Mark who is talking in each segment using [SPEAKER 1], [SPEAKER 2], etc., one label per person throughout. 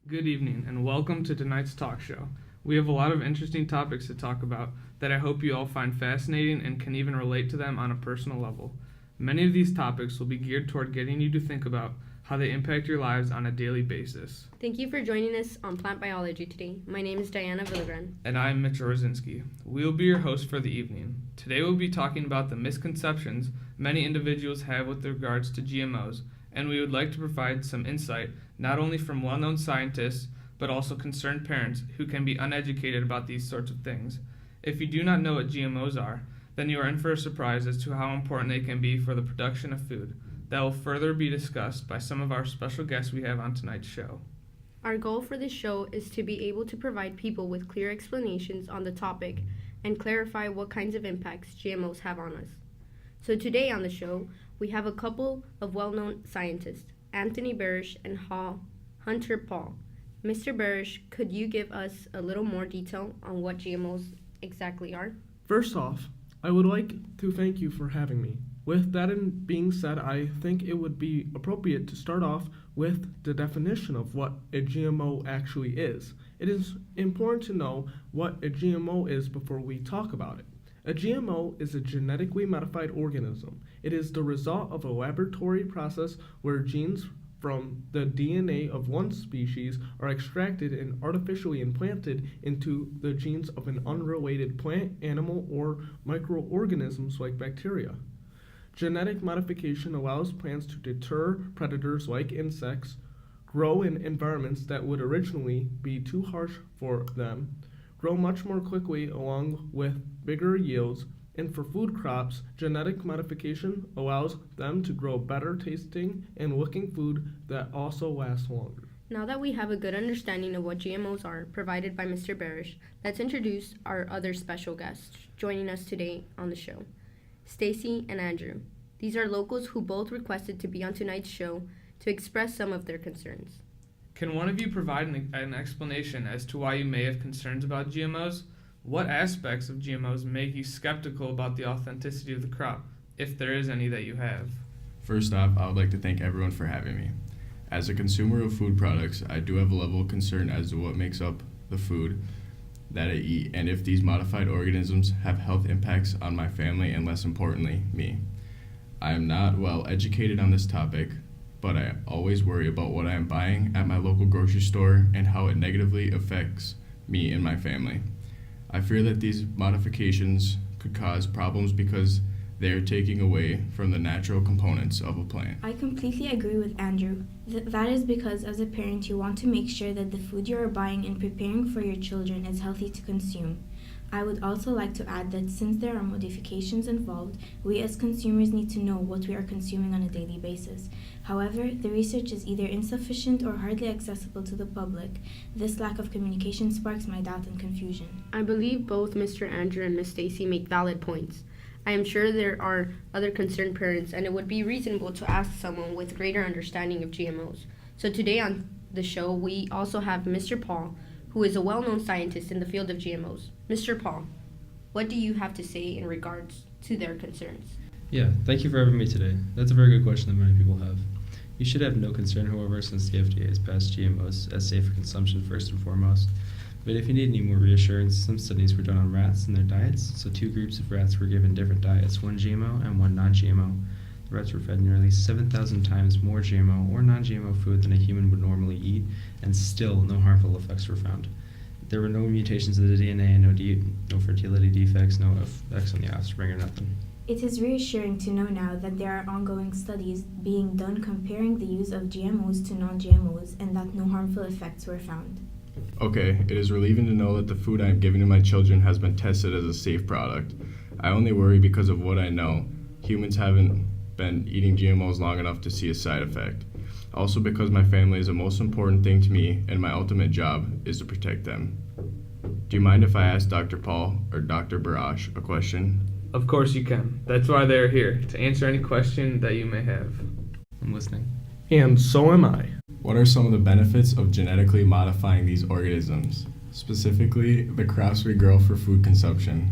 [SPEAKER 1] Good evening, and welcome to tonight's talk show. We have a lot of interesting topics to talk about that I hope you all find fascinating and can even relate to them on a personal level. Many of these topics will be geared toward getting you to think about how they impact your lives on a daily basis.
[SPEAKER 2] Thank you for joining us on Plant Biology today. My name is Diana Villagran.
[SPEAKER 1] And I'm Mitch Rosinski. We will be your host for the evening. Today we'll be talking about the misconceptions many individuals have with regards to GMOs, and we would like to provide some insight not only from well-known scientists, but also concerned parents who can be uneducated about these sorts of things. If you do not know what GMOs are, then you are in for a surprise as to how important they can be for the production of food. That will further be discussed by some of our special guests we have on tonight's show.
[SPEAKER 2] Our goal for this show is to be able to provide people with clear explanations on the topic and clarify what kinds of impacts GMOs have on us. So today on the show, we have a couple of well-known scientists, Anthony Barish and Hunter Paul. Mr. Barish, could you give us a little more detail on what GMOs exactly are?
[SPEAKER 3] First off, I would like to thank you for having me. With that being said, I think it would be appropriate to start off with the definition of what a GMO actually is. It is important to know what a GMO is before we talk about it. A GMO is a genetically modified organism. It is the result of a laboratory process where genes from the DNA of one species are extracted and artificially implanted into the genes of an unrelated plant, animal, or microorganisms like bacteria. Genetic modification allows plants to deter predators like insects, grow in environments that would originally be too harsh for them, grow much more quickly along with bigger yields, and for food crops, genetic modification allows them to grow better tasting and looking food that also lasts longer.
[SPEAKER 2] Now that we have a good understanding of what GMOs are provided by Mr. Barish, let's introduce our other special guests joining us today on the show, Stacy and Andrew. These are locals who both requested to be on tonight's show to express some of their concerns.
[SPEAKER 1] Can one of you provide an explanation as to why you may have concerns about GMOs? What aspects of GMOs make you skeptical about the authenticity of the crop, if there is any that you have?
[SPEAKER 4] First off, I would like to thank everyone for having me. As a consumer of food products, I do have a level of concern as to what makes up the food that I eat and if these modified organisms have health impacts on my family and, less importantly, me. I am not well educated on this topic, but I always worry about what I am buying at my local grocery store and how it negatively affects me and my family. I fear that these modifications could cause problems because they are taking away from the natural components of a plant.
[SPEAKER 5] I completely agree with Andrew. That is because as a parent you want to make sure that the food you are buying and preparing for your children is healthy to consume. I would also like to add that since there are modifications involved, we as consumers need to know what we are consuming on a daily basis. However, the research is either insufficient or hardly accessible to the public. This lack of communication sparks my doubt and confusion.
[SPEAKER 2] I believe both Mr. Andrew and Ms. Stacy make valid points. I am sure there are other concerned parents, and it would be reasonable to ask someone with greater understanding of GMOs. So today on the show, we also have Mr. Paul, who is a well-known scientist in the field of GMOs. Mr. Paul, what do you have to say in regards to their concerns?
[SPEAKER 6] Yeah, thank you for having me today. That's a very good question that many people have. You should have no concern, however, since the FDA has passed GMOs as safe for consumption first and foremost. But if you need any more reassurance, some studies were done on rats and their diets. So 2 groups of rats were given different diets, one GMO and one non-GMO. The rats were fed nearly 7,000 times more GMO or non-GMO food than a human would normally eat, and still no harmful effects were found. There were no mutations of the DNA, no fertility defects, no effects on the offspring or nothing.
[SPEAKER 5] It is reassuring to know now that there are ongoing studies being done comparing the use of GMOs to non-GMOs and that no harmful effects were found.
[SPEAKER 4] Okay, it is relieving to know that the food I am giving to my children has been tested as a safe product. I only worry because of what I know. Humans haven't been eating GMOs long enough to see a side effect. Also because my family is the most important thing to me and my ultimate job is to protect them. Do you mind if I ask Dr. Paul or Dr. Barash a question?
[SPEAKER 1] Of course you can. That's why they're here, to answer any question that you may have.
[SPEAKER 6] I'm listening.
[SPEAKER 3] And so am I.
[SPEAKER 4] What are some of the benefits of genetically modifying these organisms, specifically the crops we grow for food consumption?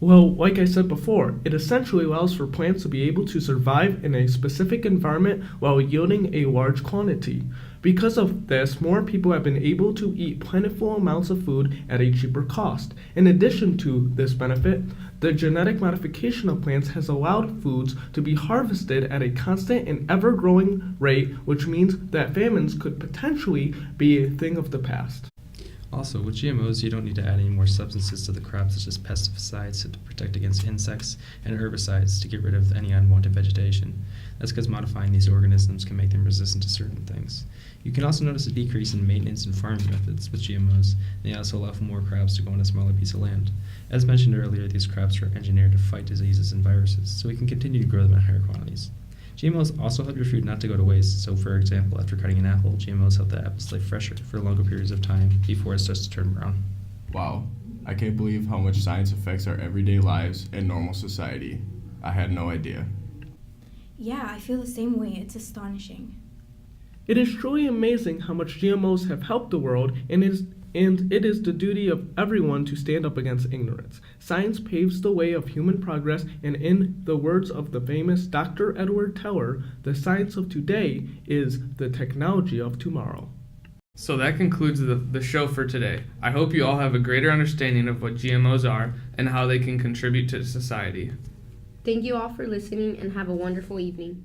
[SPEAKER 3] Well, like I said before, it essentially allows for plants to be able to survive in a specific environment while yielding a large quantity. Because of this, more people have been able to eat plentiful amounts of food at a cheaper cost. In addition to this benefit, the genetic modification of plants has allowed foods to be harvested at a constant and ever-growing rate, which means that famines could potentially be a thing of the past.
[SPEAKER 6] Also, with GMOs, you don't need to add any more substances to the crop, such as pesticides to protect against insects and herbicides to get rid of any unwanted vegetation. That's because modifying these organisms can make them resistant to certain things. You can also notice a decrease in maintenance and farming methods with GMOs. They also allow for more crops to go on a smaller piece of land. As mentioned earlier, these crops are engineered to fight diseases and viruses, so we can continue to grow them in higher quantities. GMOs also help your food not to go to waste. So, for example, after cutting an apple, GMOs help the apple stay fresher for longer periods of time before it starts to turn brown.
[SPEAKER 4] Wow, I can't believe how much science affects our everyday lives and normal society. I had no idea.
[SPEAKER 5] Yeah, I feel the same way. It's astonishing.
[SPEAKER 3] It is truly amazing how much GMOs have helped the world, and it is the duty of everyone to stand up against ignorance. Science paves the way of human progress, and in the words of the famous Dr. Edward Teller, the science of today is the technology of tomorrow.
[SPEAKER 1] So that concludes the show for today. I hope you all have a greater understanding of what GMOs are and how they can contribute to society.
[SPEAKER 2] Thank you all for listening and have a wonderful evening.